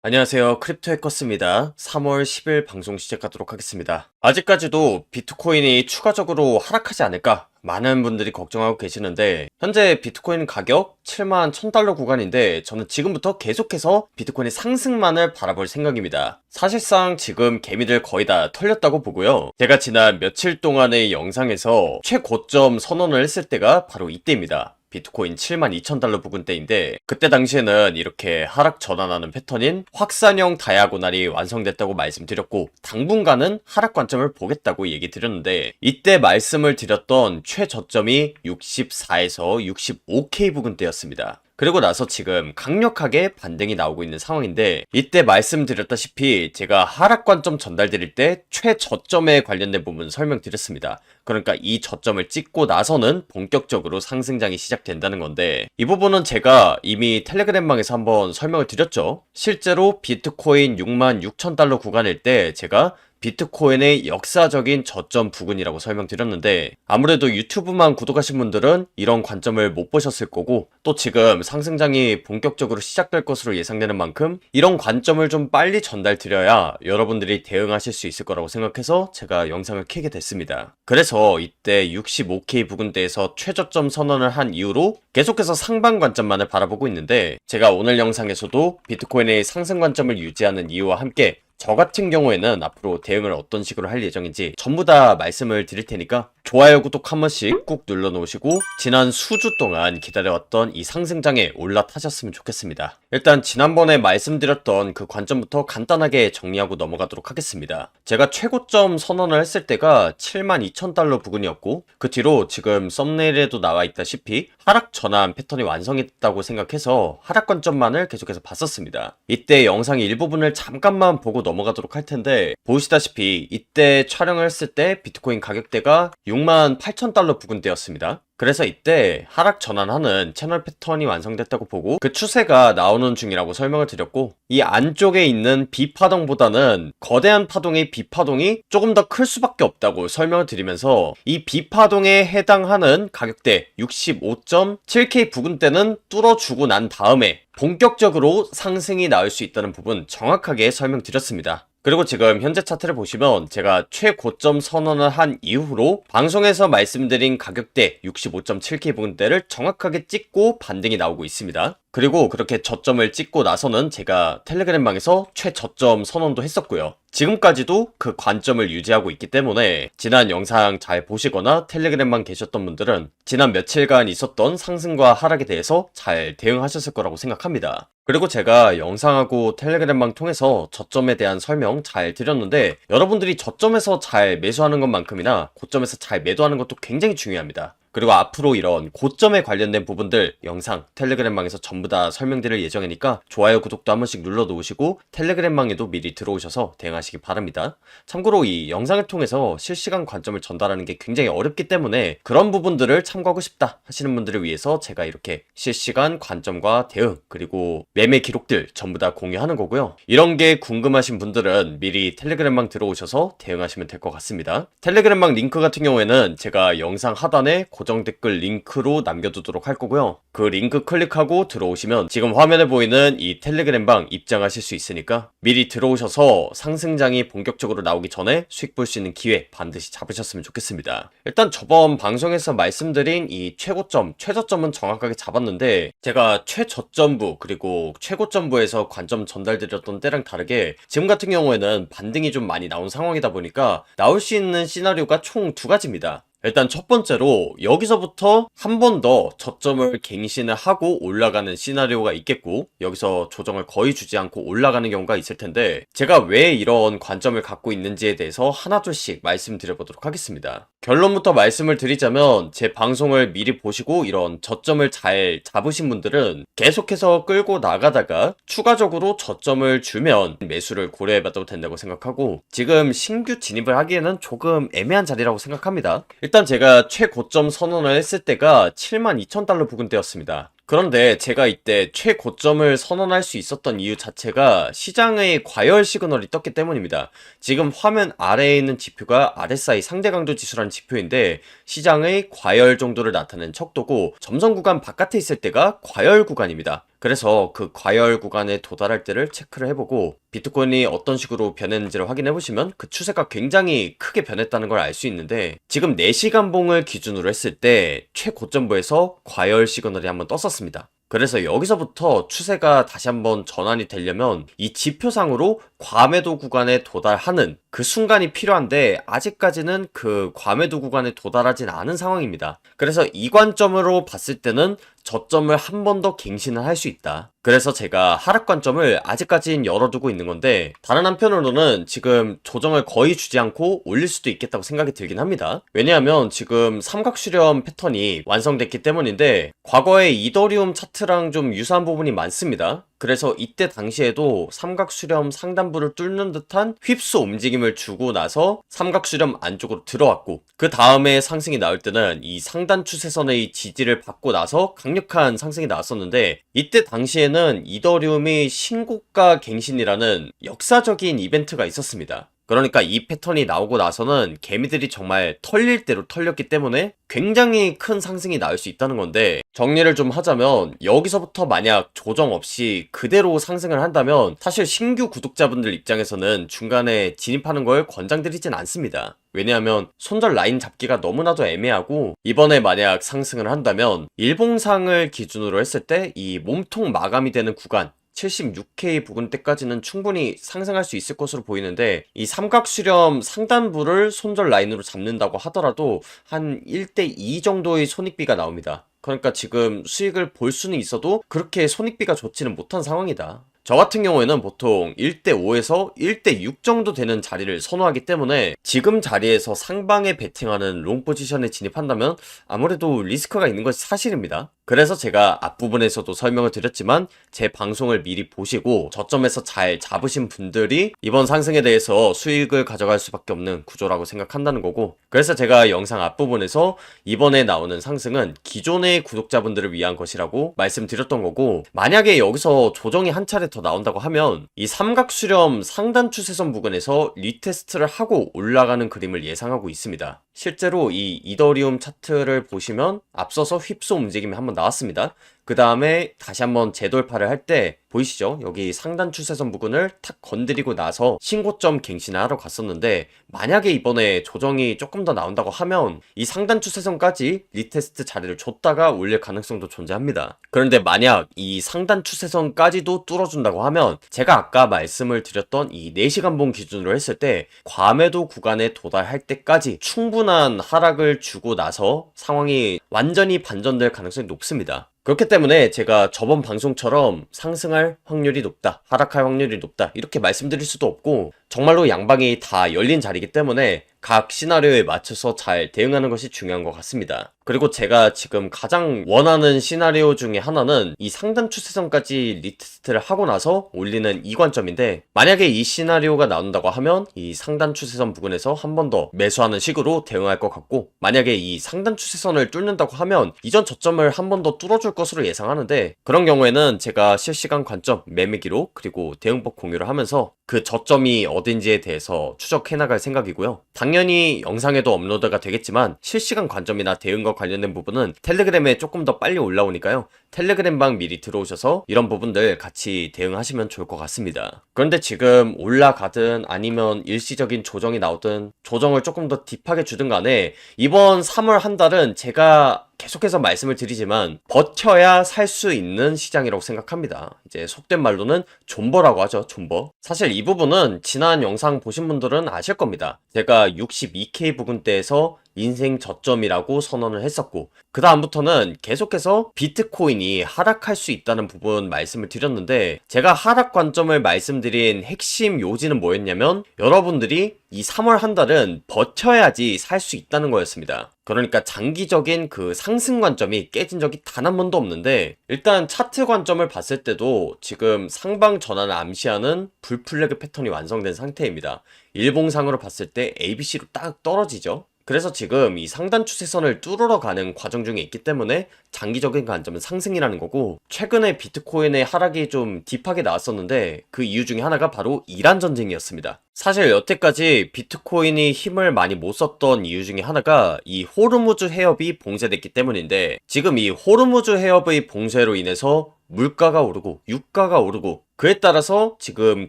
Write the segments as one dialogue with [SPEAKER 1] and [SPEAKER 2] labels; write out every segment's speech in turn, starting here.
[SPEAKER 1] 안녕하세요. 크립토 해커스입니다. 3월 10일 방송 시작하도록 하겠습니다. 아직까지도 비트코인이 추가적으로 하락하지 않을까? 많은 분들이 걱정하고 계시는데 현재 비트코인 가격 7만 1000달러 구간인데 저는 지금부터 계속해서 비트코인의 상승만을 바라볼 생각입니다. 사실상 지금 개미들 거의 다 털렸다고 보고요. 제가 지난 며칠 동안의 영상에서 최고점 선언을 했을 때가 바로 이때입니다. 비트코인 72,000달러 부근대인데 그때 당시에는 이렇게 하락 전환하는 패턴인 확산형 다이아고날이 완성됐다고 말씀드렸고 당분간은 하락 관점을 보겠다고 얘기 드렸는데 이때 말씀을 드렸던 최저점이 64에서 65K 부근대였습니다. 그리고 나서 지금 강력하게 반등이 나오고 있는 상황인데 이때 말씀드렸다시피 제가 하락 관점 전달드릴 때 최저점에 관련된 부분 설명드렸습니다. 그러니까 이 저점을 찍고 나서는 본격적으로 상승장이 시작된다는 건데 이 부분은 제가 이미 텔레그램방에서 한번 설명을 드렸죠. 실제로 비트코인 66,000달러 구간일 때 제가 비트코인의 역사적인 저점 부근이라고 설명드렸는데 아무래도 유튜브만 구독하신 분들은 이런 관점을 못 보셨을 거고 또 지금 상승장이 본격적으로 시작될 것으로 예상되는 만큼 이런 관점을 좀 빨리 전달드려야 여러분들이 대응하실 수 있을 거라고 생각해서 제가 영상을 켜게 됐습니다. 그래서 이때 65K 부근대에서 최저점 선언을 한 이후로 계속해서 상방 관점만을 바라보고 있는데 제가 오늘 영상에서도 비트코인의 상승 관점을 유지하는 이유와 함께 저 같은 경우에는 앞으로 대응을 어떤 식으로 할 예정인지 전부 다 말씀을 드릴 테니까 좋아요, 구독 한 번씩 꾹 눌러 놓으시고 지난 수주 동안 기다려왔던 이 상승장에 올라타셨으면 좋겠습니다. 일단 지난번에 말씀드렸던 그 관점부터 간단하게 정리하고 넘어가도록 하겠습니다. 제가 최고점 선언을 했을 때가 72,000달러 부근이었고 그 뒤로 지금 썸네일에도 나와 있다시피 하락 전환 패턴이 완성했다고 생각해서 하락 관점만을 계속해서 봤었습니다. 이때 영상의 일부분을 잠깐만 보고 넘어가도록 할 텐데 보시다시피 이때 촬영을 했을 때 비트코인 가격대가 68,000달러 부근대였습니다. 그래서 이때 하락 전환하는 채널 패턴이 완성됐다고 보고 그 추세가 나오는 중이라고 설명을 드렸고 이 안쪽에 있는 B파동보다는 거대한 파동의 B파동이 조금 더 클 수밖에 없다고 설명을 드리면서 이 B파동에 해당하는 가격대 65.7K 부근대는 뚫어주고 난 다음에 본격적으로 상승이 나올 수 있다는 부분 정확하게 설명드렸습니다. 그리고 지금 현재 차트를 보시면 제가 최고점 선언을 한 이후로 방송에서 말씀드린 가격대 65.7K 부근대를 정확하게 찍고 반등이 나오고 있습니다. 그리고 그렇게 저점을 찍고 나서는 제가 텔레그램방에서 최저점 선언도 했었고요. 지금까지도 그 관점을 유지하고 있기 때문에 지난 영상 잘 보시거나 텔레그램방 계셨던 분들은 지난 며칠간 있었던 상승과 하락에 대해서 잘 대응하셨을 거라고 생각합니다. 그리고 제가 영상하고 텔레그램방 통해서 저점에 대한 설명 잘 드렸는데 여러분들이 저점에서 잘 매수하는 것만큼이나 고점에서 잘 매도하는 것도 굉장히 중요합니다. 그리고 앞으로 이런 고점에 관련된 부분들 영상 텔레그램방에서 전부 다 설명드릴 예정이니까 좋아요, 구독도 한 번씩 눌러 놓으시고 텔레그램방에도 미리 들어오셔서 대응하시기 바랍니다. 참고로 이 영상을 통해서 실시간 관점을 전달하는 게 굉장히 어렵기 때문에 그런 부분들을 참고하고 싶다 하시는 분들을 위해서 제가 이렇게 실시간 관점과 대응 그리고 매매 기록들 전부 다 공유하는 거고요. 이런 게 궁금하신 분들은 미리 텔레그램방 들어오셔서 대응하시면 될 것 같습니다. 텔레그램방 링크 같은 경우에는 제가 영상 하단에 고정 댓글 링크로 남겨두도록 할 거고요. 그 링크 클릭하고 들어오시면 지금 화면에 보이는 이 텔레그램방 입장하실 수 있으니까 미리 들어오셔서 상승장이 본격적으로 나오기 전에 수익 볼 수 있는 기회 반드시 잡으셨으면 좋겠습니다. 일단 저번 방송에서 말씀드린 이 최고점, 최저점은 정확하게 잡았는데 제가 최저점부 그리고 최고점부에서 관점 전달드렸던 때랑 다르게 지금 같은 경우에는 반등이 좀 많이 나온 상황이다 보니까 나올 수 있는 시나리오가 총 두 가지입니다. 일단 첫 번째로 여기서부터 한 번 더 저점을 갱신을 하고 올라가는 시나리오가 있겠고 여기서 조정을 거의 주지 않고 올라가는 경우가 있을 텐데 제가 왜 이런 관점을 갖고 있는지에 대해서 하나둘씩 말씀드려보도록 하겠습니다. 결론부터 말씀을 드리자면 제 방송을 미리 보시고 이런 저점을 잘 잡으신 분들은 계속해서 끌고 나가다가 추가적으로 저점을 주면 매수를 고려해봐도 된다고 생각하고 지금 신규 진입을 하기에는 조금 애매한 자리라고 생각합니다. 일단 제가 최고점 선언을 했을 때가 72,000달러 부근대였습니다. 그런데 제가 이때 최고점을 선언할 수 있었던 이유 자체가 시장의 과열 시그널이 떴기 때문입니다. 지금 화면 아래에 있는 지표가 RSI 상대 강도 지수라는 지표인데 시장의 과열 정도를 나타내는 척도고 점선 구간 바깥에 있을 때가 과열 구간입니다. 그래서 그 과열 구간에 도달할 때를 체크를 해보고 비트코인이 어떤 식으로 변했는지를 확인해보시면 그 추세가 굉장히 크게 변했다는 걸 알 수 있는데, 지금 4시간 봉을 기준으로 했을 때 최고점부에서 과열 시그널이 한번 떴었습니다. 그래서 여기서부터 추세가 다시 한번 전환이 되려면 이 지표상으로 과매도 구간에 도달하는 그 순간이 필요한데, 아직까지는 그 과매도 구간에 도달하진 않은 상황입니다. 그래서 이 관점으로 봤을 때는 저점을 한 번 더 갱신을 할 수 있다. 그래서 제가 하락 관점을 아직까지는 열어두고 있는 건데, 다른 한편으로는 지금 조정을 거의 주지 않고 올릴 수도 있겠다고 생각이 들긴 합니다. 왜냐하면 지금 삼각수렴 패턴이 완성됐기 때문인데, 과거의 이더리움 차트랑 좀 유사한 부분이 많습니다. 그래서 이때 당시에도 삼각수렴 상단부를 뚫는 듯한 휩수 움직임을 주고 나서 삼각수렴 안쪽으로 들어왔고, 그 다음에 상승이 나올 때는 이 상단 추세선의 지지를 받고 나서 강력한 상승이 나왔었는데, 이때 당시에는 이더리움이 신고가 갱신이라는 역사적인 이벤트가 있었습니다. 그러니까 이 패턴이 나오고 나서는 개미들이 정말 털릴 대로 털렸기 때문에 굉장히 큰 상승이 나올 수 있다는 건데, 정리를 좀 하자면 여기서부터 만약 조정 없이 그대로 상승을 한다면 사실 신규 구독자분들 입장에서는 중간에 진입하는 걸 권장드리진 않습니다. 왜냐하면 손절 라인 잡기가 너무나도 애매하고, 이번에 만약 상승을 한다면 일봉상을 기준으로 했을 때 이 몸통 마감이 되는 구간 76K 부근 때까지는 충분히 상승할 수 있을 것으로 보이는데, 이 삼각수렴 상단부를 손절 라인으로 잡는다고 하더라도 한 1대2 정도의 손익비가 나옵니다. 그러니까 지금 수익을 볼 수는 있어도 그렇게 손익비가 좋지는 못한 상황이다. 저 같은 경우에는 보통 1대5에서 1대6 정도 되는 자리를 선호하기 때문에 지금 자리에서 상방에 베팅하는 롱 포지션에 진입한다면 아무래도 리스크가 있는 것이 사실입니다. 그래서 제가 앞부분에서도 설명을 드렸지만 제 방송을 미리 보시고 저점에서 잘 잡으신 분들이 이번 상승에 대해서 수익을 가져갈 수밖에 없는 구조라고 생각한다는 거고, 그래서 제가 영상 앞부분에서 이번에 나오는 상승은 기존의 구독자분들을 위한 것이라고 말씀드렸던 거고, 만약에 여기서 조정이 한 차례 더 나온다고 하면 이 삼각수렴 상단 추세선 부근에서 리테스트를 하고 올라가는 그림을 예상하고 있습니다. 실제로 이 이더리움 차트를 보시면 앞서서 휩소 움직임이 한번 나왔습니다. 그 다음에 다시 한번 재돌파를 할 때 보이시죠? 여기 상단 추세선 부근을 탁 건드리고 나서 신고점 갱신을 하러 갔었는데, 만약에 이번에 조정이 조금 더 나온다고 하면 이 상단 추세선까지 리테스트 자리를 줬다가 올릴 가능성도 존재합니다. 그런데 만약 이 상단 추세선까지도 뚫어준다고 하면 제가 아까 말씀을 드렸던 이 4시간 봉 기준으로 했을 때 과매도 구간에 도달할 때까지 충분한 하락을 주고 나서 상황이 완전히 반전될 가능성이 높습니다. 그렇기 때문에 제가 저번 방송처럼 상승할 확률이 높다, 하락할 확률이 높다 이렇게 말씀드릴 수도 없고, 정말로 양방이 다 열린 자리이기 때문에 각 시나리오에 맞춰서 잘 대응하는 것이 중요한 것 같습니다. 그리고 제가 지금 가장 원하는 시나리오 중에 하나는 이 상단 추세선까지 리테스트를 하고 나서 올리는 이 관점인데, 만약에 이 시나리오가 나온다고 하면 이 상단 추세선 부근에서 한 번 더 매수하는 식으로 대응할 것 같고, 만약에 이 상단 추세선을 뚫는다고 하면 이전 저점을 한 번 더 뚫어줄 것으로 예상하는데, 그런 경우에는 제가 실시간 관점, 매매 기록, 그리고 대응법 공유를 하면서 그 저점이 어딘지에 대해서 추적해 나갈 생각이고요. 당연히 영상에도 업로드가 되겠지만 실시간 관점이나 대응과 관련된 부분은 텔레그램에 조금 더 빨리 올라오니까요. 텔레그램방 미리 들어오셔서 이런 부분들 같이 대응하시면 좋을 것 같습니다. 그런데 지금 올라가든 아니면 일시적인 조정이 나오든 조정을 조금 더 딥하게 주든 간에 이번 3월 한 달은 제가 계속해서 말씀을 드리지만 버텨야 살 수 있는 시장이라고 생각합니다. 이제 속된 말로는 존버라고 하죠. 존버. 사실 이 부분은 지난 영상 보신 분들은 아실 겁니다. 제가 62K 부근대에서 인생 저점이라고 선언을 했었고, 그 다음부터는 계속해서 비트코인이 하락할 수 있다는 부분 말씀을 드렸는데, 제가 하락 관점을 말씀드린 핵심 요지는 뭐였냐면 여러분들이 이 3월 한 달은 버텨야지 살 수 있다는 거였습니다. 그러니까 장기적인 그 상승 관점이 깨진 적이 단 한 번도 없는데, 일단 차트 관점을 봤을 때도 지금 상방 전환을 암시하는 불플래그 패턴이 완성된 상태입니다. 일봉상으로 봤을 때 ABC로 딱 떨어지죠. 그래서 지금 이 상단 추세선을 뚫으러 가는 과정 중에 있기 때문에 장기적인 관점은 상승이라는 거고, 최근에 비트코인의 하락이 좀 딥하게 나왔었는데 그 이유 중에 하나가 바로 이란 전쟁이었습니다. 사실 여태까지 비트코인이 힘을 많이 못 썼던 이유 중에 하나가 이 호르무즈 해협이 봉쇄됐기 때문인데, 지금 이 호르무즈 해협의 봉쇄로 인해서 물가가 오르고 유가가 오르고 그에 따라서 지금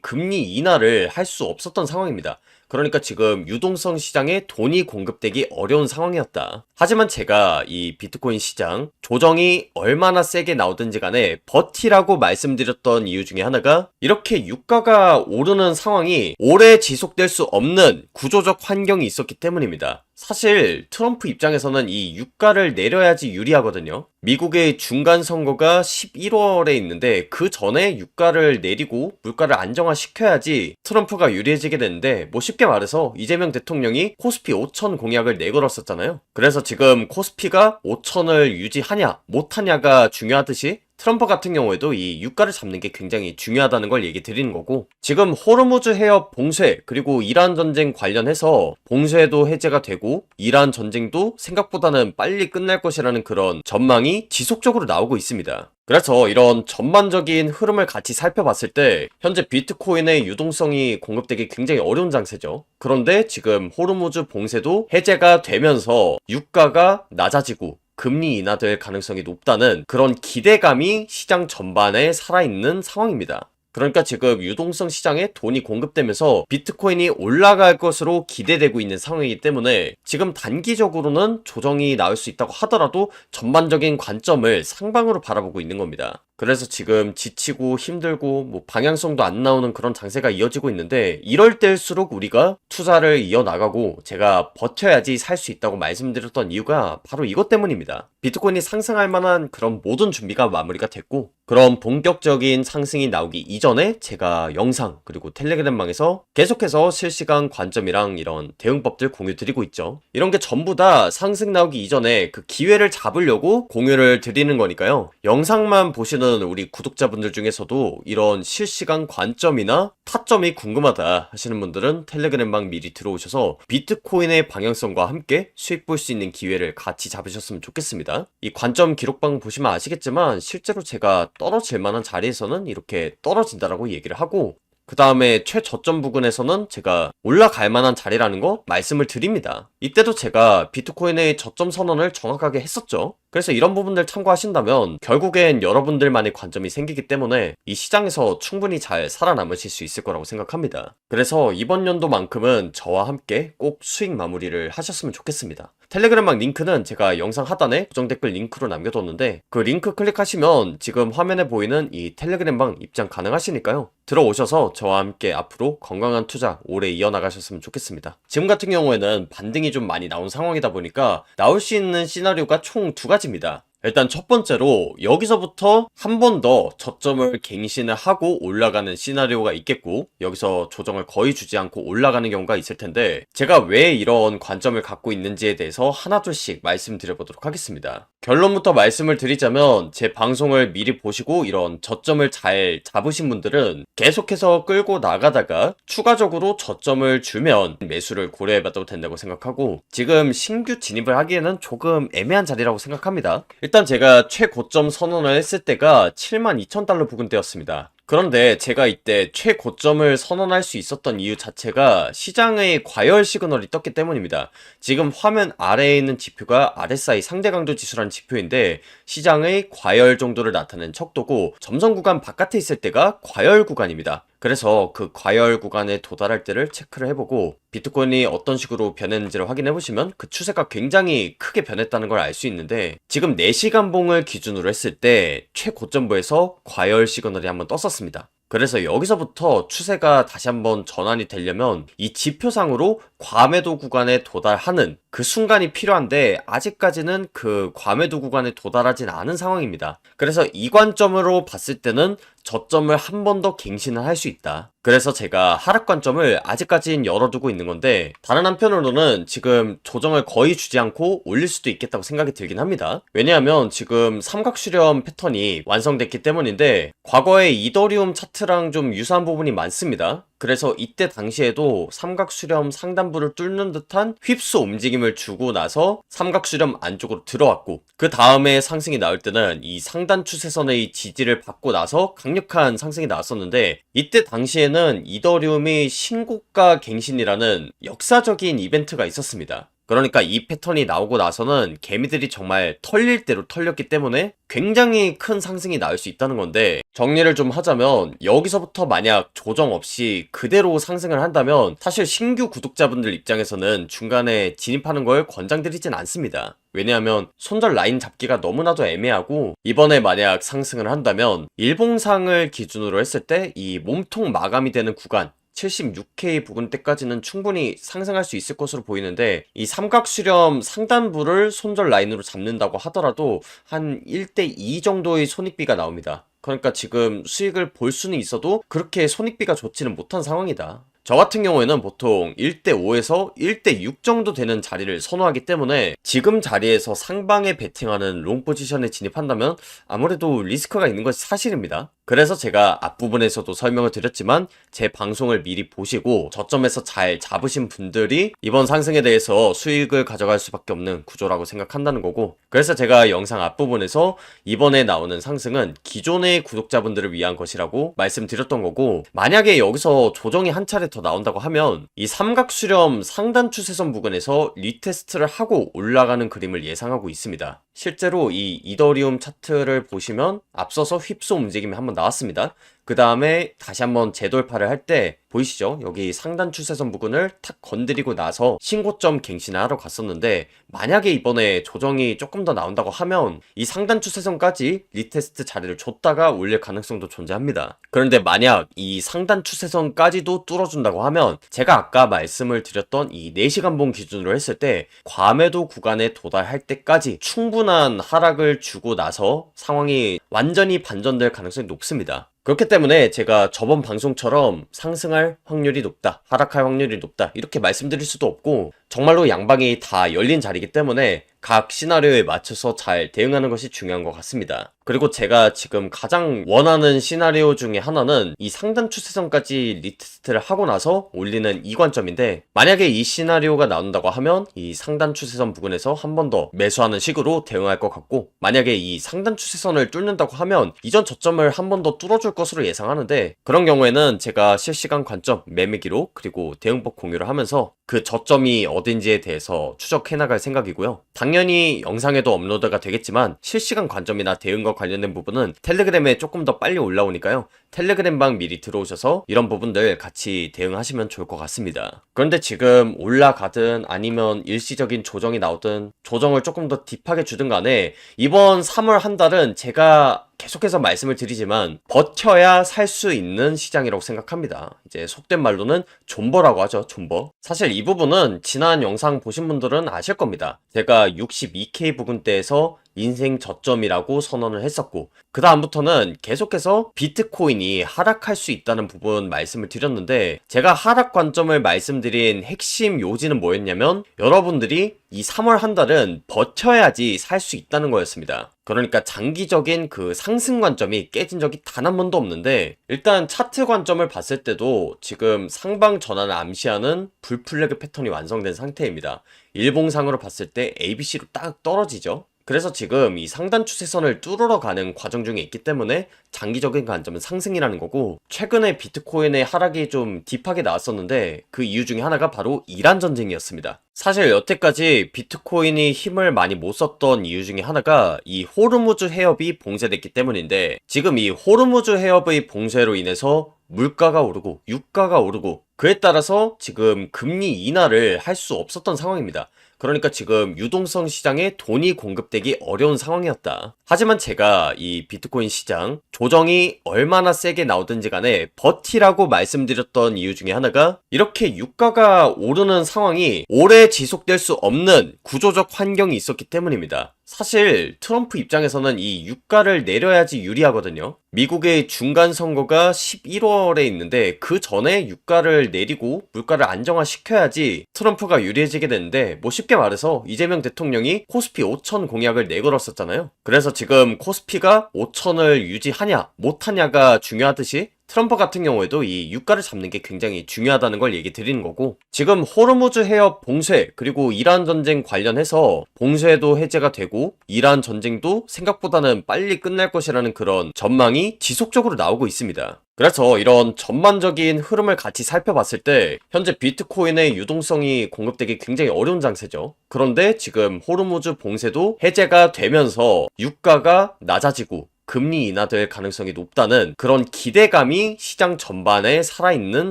[SPEAKER 1] 금리 인하를 할 수 없었던 상황입니다. 그러니까 지금 유동성 시장에 돈이 공급되기 어려운 상황이었다. 하지만 제가 이 비트코인 시장 조정이 얼마나 세게 나오든지 간에 버티라고 말씀드렸던 이유 중에 하나가 이렇게 유가가 오르는 상황이 오래 지속될 수 없는 구조적 환경이 있었기 때문입니다. 사실 트럼프 입장에서는 이 유가를 내려야지 유리하거든요. 미국의 중간 선거가 11월에 있는데 그 전에 유가를 내리고 물가를 안정화시켜야지 트럼프가 유리해지게 되는데 뭐 쉽게 말해서 이재명 대통령이 코스피 5천 공약을 내걸었었잖아요. 그래서 지금 코스피가 5천을 유지하냐 못하냐가 중요하듯이 트럼프 같은 경우에도 이 유가를 잡는 게 굉장히 중요하다는 걸 얘기 드리는 거고, 지금 호르무즈 해협 봉쇄 그리고 이란 전쟁 관련해서 봉쇄도 해제가 되고 이란 전쟁도 생각보다는 빨리 끝날 것이라는 그런 전망이 지속적으로 나오고 있습니다. 그래서 이런 전반적인 흐름을 같이 살펴봤을 때 현재 비트코인의 유동성이 공급되기 굉장히 어려운 장세죠. 그런데 지금 호르무즈 봉쇄도 해제가 되면서 유가가 낮아지고 금리 인하될 가능성이 높다는 그런 기대감이 시장 전반에 살아있는 상황입니다. 그러니까 지금 유동성 시장에 돈이 공급되면서 비트코인이 올라갈 것으로 기대되고 있는 상황이기 때문에 지금 단기적으로는 조정이 나올 수 있다고 하더라도 전반적인 관점을 상방으로 바라보고 있는 겁니다. 그래서 지금 지치고 힘들고 뭐 방향성도 안 나오는 그런 장세가 이어지고 있는데, 이럴 때일수록 우리가 투자를 이어나가고 제가 버텨야지 살 수 있다고 말씀드렸던 이유가 바로 이것 때문입니다. 비트코인이 상승할 만한 그런 모든 준비가 마무리가 됐고, 그런 본격적인 상승이 나오기 이전에 제가 영상 그리고 텔레그램방에서 계속해서 실시간 관점이랑 이런 대응법들 공유 드리고 있죠. 이런 게 전부 다 상승 나오기 이전에 그 기회를 잡으려고 공유를 드리는 거니까요. 영상만 보시는 우리 구독자분들 중에서도 이런 실시간 관점이나 타점이 궁금하다 하시는 분들은 텔레그램방 미리 들어오셔서 비트코인의 방향성과 함께 수익 볼 수 있는 기회를 같이 잡으셨으면 좋겠습니다. 이 관점 기록방 보시면 아시겠지만 실제로 제가 떨어질 만한 자리에서는 이렇게 떨어진다라고 얘기를 하고, 그 다음에 최저점 부근에서는 제가 올라갈 만한 자리라는 거 말씀을 드립니다. 이때도 제가 비트코인의 저점 선언을 정확하게 했었죠. 그래서 이런 부분들 참고하신다면 결국엔 여러분들만의 관점이 생기기 때문에 이 시장에서 충분히 잘 살아남으실 수 있을 거라고 생각합니다. 그래서 이번 연도만큼은 저와 함께 꼭 수익 마무리를 하셨으면 좋겠습니다. 텔레그램방 링크는 제가 영상 하단에 고정 댓글 링크로 남겨뒀는데 그 링크 클릭하시면 지금 화면에 보이는 이 텔레그램방 입장 가능하시니까요. 들어오셔서 저와 함께 앞으로 건강한 투자 오래 이어나가셨으면 좋겠습니다. 지금 같은 경우에는 반등이 좀 많이 나온 상황이다 보니까 나올 수 있는 시나리오가 총 두 가지입니다. 일단 첫 번째로 여기서부터 한 번 더 저점을 갱신을 하고 올라가는 시나리오가 있겠고, 여기서 조정을 거의 주지 않고 올라가는 경우가 있을 텐데, 제가 왜 이런 관점을 갖고 있는지에 대해서 하나둘씩 말씀드려보도록 하겠습니다. 결론부터 말씀을 드리자면 제 방송을 미리 보시고 이런 저점을 잘 잡으신 분들은 계속해서 끌고 나가다가 추가적으로 저점을 주면 매수를 고려해봐도 된다고 생각하고, 지금 신규 진입을 하기에는 조금 애매한 자리라고 생각합니다. 일단 제가 최고점 선언을 했을 때가 72,000달러 부근대였습니다. 그런데 제가 이때 최고점을 선언할 수 있었던 이유 자체가 시장의 과열 시그널이 떴기 때문입니다. 지금 화면 아래에 있는 지표가 RSI 상대 강도 지수라는 지표인데 시장의 과열 정도를 나타내는 척도고, 점선 구간 바깥에 있을 때가 과열 구간입니다. 그래서 그 과열 구간에 도달할 때를 체크를 해보고 비트코인이 어떤 식으로 변했는지를 확인해보시면 그 추세가 굉장히 크게 변했다는 걸 알 수 있는데, 지금 4시간 봉을 기준으로 했을 때 최고점부에서 과열 시그널이 한번 떴었습니다. 그래서 여기서부터 추세가 다시 한번 전환이 되려면 이 지표상으로 과매도 구간에 도달하는 그 순간이 필요한데 아직까지는 그 과매도 구간에 도달하진 않은 상황입니다. 그래서 이 관점으로 봤을 때는 저점을 한 번 더 갱신을 할 수 있다. 그래서 제가 하락 관점을 아직까지는 열어두고 있는 건데, 다른 한편으로는 지금 조정을 거의 주지 않고 올릴 수도 있겠다고 생각이 들긴 합니다. 왜냐하면 지금 삼각수렴 패턴이 완성됐기 때문인데 과거의 이더리움 차트랑 좀 유사한 부분이 많습니다. 그래서 이때 당시에도 삼각수렴 상단부를 뚫는 듯한 휩수 움직임을 주고 나서 삼각수렴 안쪽으로 들어왔고, 그 다음에 상승이 나올 때는 이 상단 추세선의 지지를 받고 나서 강력한 상승이 나왔었는데, 이때 당시에는 이더리움이 신고가 갱신이라는 역사적인 이벤트가 있었습니다. 그러니까 이 패턴이 나오고 나서는 개미들이 정말 털릴 대로 털렸기 때문에 굉장히 큰 상승이 나올 수 있다는 건데, 정리를 좀 하자면 여기서부터 만약 조정 없이 그대로 상승을 한다면 사실 신규 구독자분들 입장에서는 중간에 진입하는 걸 권장드리진 않습니다. 왜냐하면 손절 라인 잡기가 너무나도 애매하고, 이번에 만약 상승을 한다면 일봉상을 기준으로 했을 때 이 몸통 마감이 되는 구간 76K 부근 때까지는 충분히 상승할 수 있을 것으로 보이는데, 이 삼각수렴 상단부를 손절 라인으로 잡는다고 하더라도 한 1대2 정도의 손익비가 나옵니다. 그러니까 지금 수익을 볼 수는 있어도 그렇게 손익비가 좋지는 못한 상황이다. 저 같은 경우에는 보통 1대5에서 1대6 정도 되는 자리를 선호하기 때문에 지금 자리에서 상방에 베팅하는 롱 포지션에 진입한다면 아무래도 리스크가 있는 것이 사실입니다. 그래서 제가 앞부분에서도 설명을 드렸지만 제 방송을 미리 보시고 저점에서 잘 잡으신 분들이 이번 상승에 대해서 수익을 가져갈 수밖에 없는 구조라고 생각한다는 거고, 그래서 제가 영상 앞부분에서 이번에 나오는 상승은 기존의 구독자분들을 위한 것이라고 말씀드렸던 거고, 만약에 여기서 조정이 한 차례 더 나온다고 하면 이 삼각수렴 상단 추세선 부근에서 리테스트를 하고 올라가는 그림을 예상하고 있습니다. 실제로 이 이더리움 차트를 보시면 앞서서 휩소 움직임이 한번 나왔습니다. 그 다음에 다시 한번 재돌파를 할 때 보이시죠? 여기 상단 추세선 부근을 탁 건드리고 나서 신고점 갱신을 하러 갔었는데, 만약에 이번에 조정이 조금 더 나온다고 하면 이 상단 추세선까지 리테스트 자리를 줬다가 올릴 가능성도 존재합니다. 그런데 만약 이 상단 추세선까지도 뚫어준다고 하면 제가 아까 말씀을 드렸던 이 4시간봉 기준으로 했을 때 과매도 구간에 도달할 때까지 충분한 하락을 주고 나서 상황이 완전히 반전될 가능성이 높습니다. 그렇기 때문에 제가 저번 방송처럼 상승할 확률이 높다, 하락할 확률이 높다 이렇게 말씀드릴 수도 없고, 정말로 양방이 다 열린 자리이기 때문에 각 시나리오에 맞춰서 잘 대응하는 것이 중요한 것 같습니다. 그리고 제가 지금 가장 원하는 시나리오 중에 하나는 이 상단 추세선까지 리테스트를 하고 나서 올리는 이 관점인데, 만약에 이 시나리오가 나온다고 하면 이 상단 추세선 부근에서 한 번 더 매수하는 식으로 대응할 것 같고, 만약에 이 상단 추세선을 뚫는다고 하면 이전 저점을 한 번 더 뚫어줄 것으로 예상하는데, 그런 경우에는 제가 실시간 관점, 매매 기록, 그리고 대응법 공유를 하면서 그 저점이 어딘지에 대해서 추적해 나갈 생각이고요. 당연히 영상에도 업로드가 되겠지만 실시간 관점이나 대응과 관련된 부분은 텔레그램에 조금 더 빨리 올라오니까요. 텔레그램방 미리 들어오셔서 이런 부분들 같이 대응하시면 좋을 것 같습니다. 그런데 지금 올라가든 아니면 일시적인 조정이 나오든 조정을 조금 더 딥하게 주든 간에 이번 3월 한 달은 제가 계속해서 말씀을 드리지만 버텨야 살 수 있는 시장이라고 생각합니다. 이제 속된 말로는 존버라고 하죠. 존버. 사실 이 부분은 지난 영상 보신 분들은 아실 겁니다. 제가 62K 부근대에서 인생 저점이라고 선언을 했었고, 그 다음부터는 계속해서 비트코인이 하락할 수 있다는 부분 말씀을 드렸는데, 제가 하락 관점을 말씀드린 핵심 요지는 뭐였냐면 여러분들이 이 3월 한 달은 버텨야지 살 수 있다는 거였습니다. 그러니까 장기적인 그 상승 관점이 깨진 적이 단 한 번도 없는데, 일단 차트 관점을 봤을 때도 지금 상방 전환을 암시하는 불플래그 패턴이 완성된 상태입니다. 일봉상으로 봤을 때 ABC로 딱 떨어지죠. 그래서 지금 이 상단 추세선을 뚫으러 가는 과정 중에 있기 때문에 장기적인 관점은 상승이라는 거고, 최근에 비트코인의 하락이 좀 딥하게 나왔었는데 그 이유 중에 하나가 바로 이란 전쟁이었습니다. 사실 여태까지 비트코인이 힘을 많이 못 썼던 이유 중에 하나가 이 호르무즈 해협이 봉쇄됐기 때문인데, 지금 이 호르무즈 해협의 봉쇄로 인해서 물가가 오르고 유가가 오르고, 그에 따라서 지금 금리 인하를 할 수 없었던 상황입니다. 그러니까 지금 유동성 시장에 돈이 공급되기 어려운 상황이었다. 하지만 제가 이 비트코인 시장 조정이 얼마나 세게 나오든지 간에 버티라고 말씀드렸던 이유 중에 하나가 이렇게 유가가 오르는 상황이 오래 지속될 수 없는 구조적 환경이 있었기 때문입니다. 사실 트럼프 입장에서는 이 유가를 내려야지 유리하거든요. 미국의 중간 선거가 11월에 있는데 그 전에 유가를 내리고 물가를 안정화시켜야지 트럼프가 유리해지게 되는데, 뭐 쉽게 말해서 이재명 대통령이 코스피 5천 공약을 내걸었었잖아요. 그래서 지금 코스피가 5천을 유지하냐 못하냐가 중요하듯이 트럼프 같은 경우에도 이 유가를 잡는 게 굉장히 중요하다는 걸 얘기 드리는 거고, 지금 호르무즈 해협 봉쇄 그리고 이란 전쟁 관련해서 봉쇄도 해제가 되고 이란 전쟁도 생각보다는 빨리 끝날 것이라는 그런 전망이 지속적으로 나오고 있습니다. 그래서 이런 전반적인 흐름을 같이 살펴봤을 때 현재 비트코인의 유동성이 공급되기 굉장히 어려운 장세죠. 그런데 지금 호르무즈 봉쇄도 해제가 되면서 유가가 낮아지고 금리 인하될 가능성이 높다는 그런 기대감이 시장 전반에 살아있는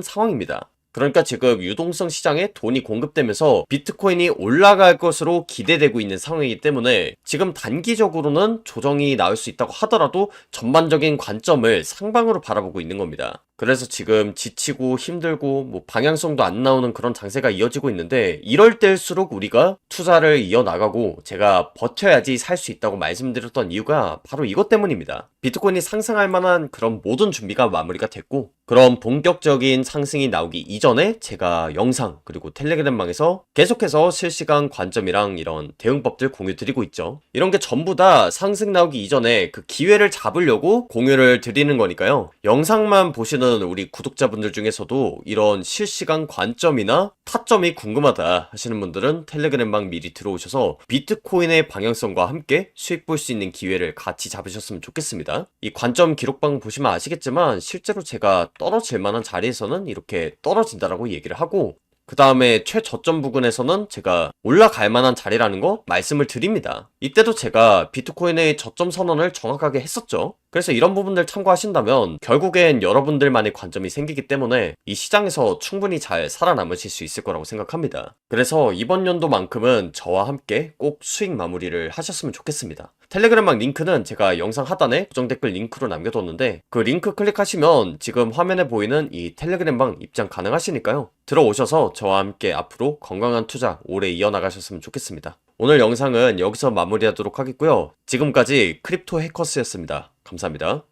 [SPEAKER 1] 상황입니다. 그러니까 지금 유동성 시장에 돈이 공급되면서 비트코인이 올라갈 것으로 기대되고 있는 상황이기 때문에 지금 단기적으로는 조정이 나올 수 있다고 하더라도 전반적인 관점을 상방으로 바라보고 있는 겁니다. 그래서 지금 지치고 힘들고 뭐 방향성도 안 나오는 그런 장세가 이어지고 있는데, 이럴 때일수록 우리가 투자를 이어나가고 제가 버텨야지 살 수 있다고 말씀드렸던 이유가 바로 이것 때문입니다. 비트코인이 상승할 만한 그런 모든 준비가 마무리가 됐고, 그런 본격적인 상승이 나오기 이전에 제가 영상 그리고 텔레그램방에서 계속해서 실시간 관점이랑 이런 대응법들 공유 드리고 있죠. 이런 게 전부 다 상승 나오기 이전에 그 기회를 잡으려고 공유를 드리는 거니까요. 영상만 보시는 우리 구독자분들 중에서도 이런 실시간 관점이나 타점이 궁금하다 하시는 분들은 텔레그램방 미리 들어오셔서 비트코인의 방향성과 함께 수익 볼 수 있는 기회를 같이 잡으셨으면 좋겠습니다. 이 관점 기록방 보시면 아시겠지만 실제로 제가 떨어질 만한 자리에서는 이렇게 떨어진다라고 얘기를 하고, 그 다음에 최저점 부근에서는 제가 올라갈 만한 자리라는 거 말씀을 드립니다. 이때도 제가 비트코인의 저점 선언을 정확하게 했었죠. 그래서 이런 부분들 참고하신다면 결국엔 여러분들만의 관점이 생기기 때문에 이 시장에서 충분히 잘 살아남으실 수 있을 거라고 생각합니다. 그래서 이번 연도만큼은 저와 함께 꼭 수익 마무리를 하셨으면 좋겠습니다. 텔레그램방 링크는 제가 영상 하단에 고정 댓글 링크로 남겨뒀는데, 그 링크 클릭하시면 지금 화면에 보이는 이 텔레그램방 입장 가능하시니까요. 들어오셔서 저와 함께 앞으로 건강한 투자 오래 이어나가셨으면 좋겠습니다. 오늘 영상은 여기서 마무리하도록 하겠고요. 지금까지 크립토 해커스였습니다. 감사합니다.